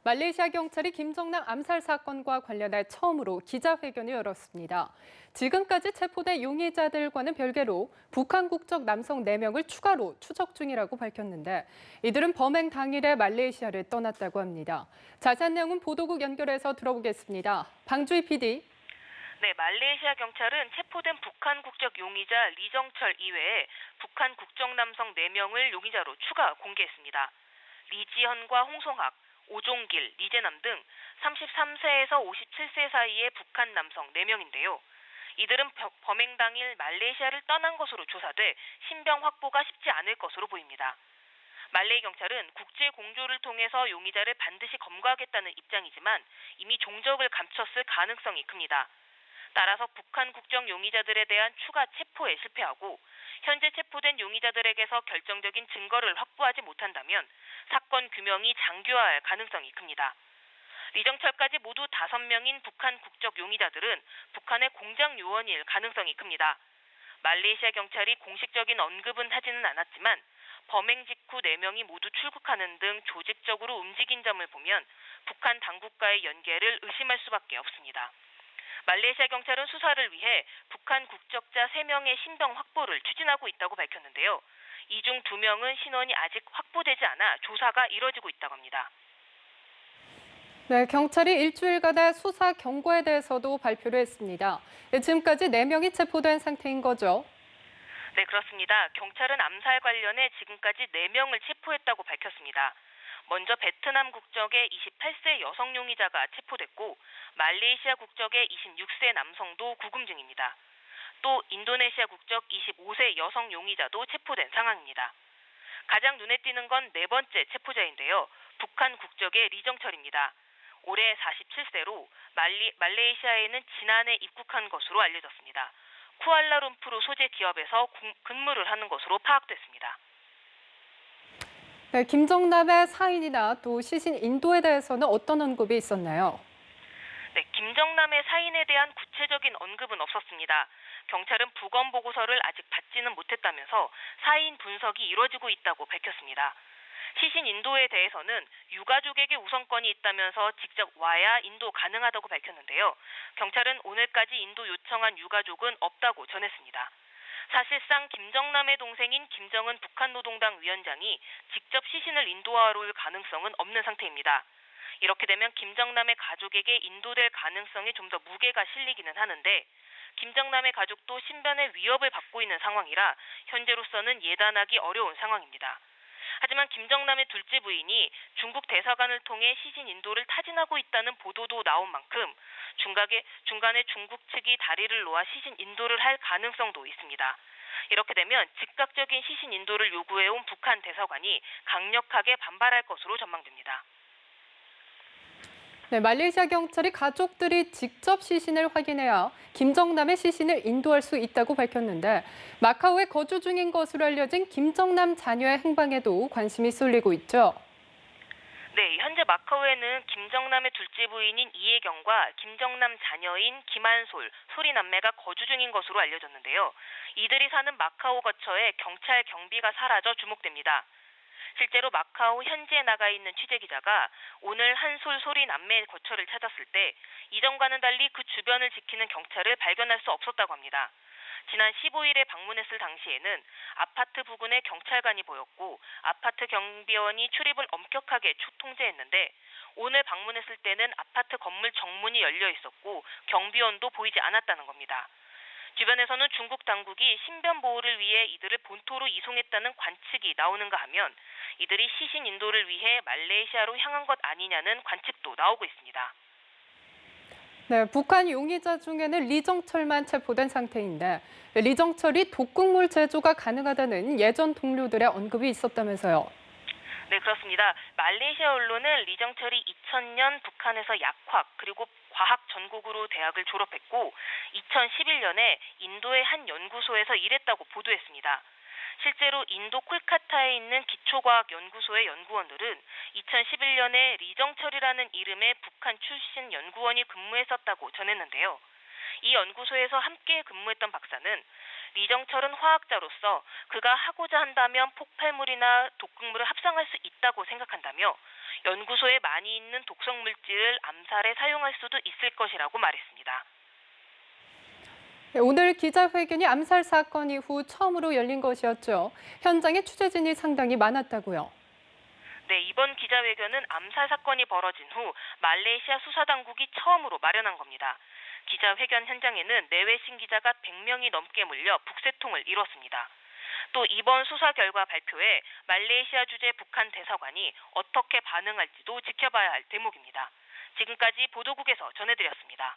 말레이시아 경찰이 김정남 암살 사건과 관련해 처음으로 기자회견을 열었습니다. 지금까지 체포된 용의자들과는 별개로 북한 국적 남성 4명을 추가로 추적 중이라고 밝혔는데 이들은 범행 당일에 말레이시아를 떠났다고 합니다. 자세한 내용은 보도국 연결해서 들어보겠습니다. 방주희 PD. 네, 말레이시아 경찰은 체포된 북한 국적 용의자 리정철 이외에 북한 국적 남성 4명을 용의자로 추가 공개했습니다. 리지현과 홍성학, 오종길, 리재남 등 33세에서 57세 사이의 북한 남성 4명인데요. 이들은 범행 당일 말레이시아를 떠난 것으로 조사돼 신병 확보가 쉽지 않을 것으로 보입니다. 말레이 경찰은 국제 공조를 통해서 용의자를 반드시 검거하겠다는 입장이지만 이미 종적을 감췄을 가능성이 큽니다. 따라서 북한 국적 용의자들에 대한 추가 체포에 실패하고 현재 체포된 용의자들에게서 결정적인 증거를 확보하지 못한다면 사건 규명이 장기화할 가능성이 큽니다. 리정철까지 모두 5명인 북한 국적 용의자들은 북한의 공장 요원일 가능성이 큽니다. 말레이시아 경찰이 공식적인 언급은 하지는 않았지만 범행 직후 4명이 모두 출국하는 등 조직적으로 움직인 점을 보면 북한 당국과의 연계를 의심할 수밖에 없습니다. 말레이시아 경찰은 수사를 위해 북한 국적자 3명의 신병 확보를 추진하고 있다고 밝혔는데요. 이 중 2명은 신원이 아직 확보되지 않아 조사가 이뤄지고 있다고 합니다. 네, 경찰이 일주일간의 수사 경과에 대해서도 발표를 했습니다. 지금까지 4명이 체포된 상태인 거죠. 네, 그렇습니다. 경찰은 암살 관련해 지금까지 4명을 체포했다고 밝혔습니다. 먼저 베트남 국적의 28세 여성 용의자가 체포됐고 말레이시아 국적의 26세 남성도 구금 중입니다. 또 인도네시아 국적 25세 여성 용의자도 체포된 상황입니다. 가장 눈에 띄는 건 4번째 체포자인데요. 북한 국적의 리정철입니다. 올해 47세로 말레이시아에는 지난해 입국한 것으로 알려졌습니다. 쿠알라룸푸르 소재 기업에서 근무를 하는 것으로 파악됐습니다. 네, 김정남의 사인이나 또 시신 인도에 대해서는 어떤 언급이 있었나요? 네, 김정남의 사인에 대한 구체적인 언급은 없었습니다. 경찰은 부검 보고서를 아직 받지는 못했다면서 사인 분석이 이뤄지고 있다고 밝혔습니다. 시신 인도에 대해서는 유가족에게 우선권이 있다면서 직접 와야 인도 가능하다고 밝혔는데요. 경찰은 오늘까지 인도 요청한 유가족은 없다고 전했습니다. 사실상 김정남의 동생인 김정은 북한노동당 위원장이 직접 시신을 인도하러 올 가능성은 없는 상태입니다. 이렇게 되면 김정남의 가족에게 인도될 가능성이 좀 더 무게가 실리기는 하는데 김정남의 가족도 신변의 위협을 받고 있는 상황이라 현재로서는 예단하기 어려운 상황입니다. 하지만 김정남의 둘째 부인이 중국 대사관을 통해 시신 인도를 타진하고 있다는 보도도 나온 만큼 중간에 중국 측이 다리를 놓아 시신 인도를 할 가능성도 있습니다. 이렇게 되면 즉각적인 시신 인도를 요구해온 북한 대사관이 강력하게 반발할 것으로 전망됩니다. 네, 말레이시아 경찰이 가족들이 직접 시신을 확인해야 김정남의 시신을 인도할 수 있다고 밝혔는데 마카오에 거주 중인 것으로 알려진 김정남 자녀의 행방에도 관심이 쏠리고 있죠. 네, 현재 마카오에는 김정남의 둘째 부인인 이혜경과 김정남 자녀인 김한솔, 소리 남매가 거주 중인 것으로 알려졌는데요. 이들이 사는 마카오 거처에 경찰 경비가 사라져 주목됩니다. 실제로 마카오 현지에 나가 있는 취재기자가 오늘 한솔 소리 남매 거처를 찾았을 때 이전과는 달리 그 주변을 지키는 경찰을 발견할 수 없었다고 합니다. 지난 15일에 방문했을 당시에는 아파트 부근에 경찰관이 보였고 아파트 경비원이 출입을 엄격하게 통제했는데 오늘 방문했을 때는 아파트 건물 정문이 열려 있었고 경비원도 보이지 않았다는 겁니다. 주변에서는 중국 당국이 신변 보호를 위해 이들을 본토로 이송했다는 관측이 나오는가 하면 이들이 시신 인도를 위해 말레이시아로 향한 것 아니냐는 관측도 나오고 있습니다. 네, 북한 용의자 중에는 리정철만 체포된 상태인데 리정철이 독극물 제조가 가능하다는 예전 동료들의 언급이 있었다면서요. 네, 그렇습니다. 말레이시아 언론은 리정철이 2000년 북한에서 약학 그리고 과학 전공으로 대학을 졸업했고 2011년에 인도의 한 연구소에서 일했다고 보도했습니다. 실제로 인도 콜카타에 있는 기초과학연구소의 연구원들은 2011년에 리정철이라는 이름의 북한 출신 연구원이 근무했었다고 전했는데요. 이 연구소에서 함께 근무했던 박사는 리정철은 화학자로서 그가 하고자 한다면 폭발물이나 독극물을 합성할 수 있다고 생각한다며 연구소에 많이 있는 독성 물질을 암살에 사용할 수도 있을 것이라고 말했습니다. 네, 오늘 기자회견이 암살 사건 이후 처음으로 열린 것이었죠. 현장에 취재진이 상당히 많았다고요. 네, 이번 기자회견은 암살 사건이 벌어진 후 말레이시아 수사당국이 처음으로 마련한 겁니다. 기자회견 현장에는 내외신 기자가 100명이 넘게 몰려 북새통을 이뤘습니다. 또 이번 수사 결과 발표에 말레이시아 주재 북한 대사관이 어떻게 반응할지도 지켜봐야 할 대목입니다. 지금까지 보도국에서 전해드렸습니다.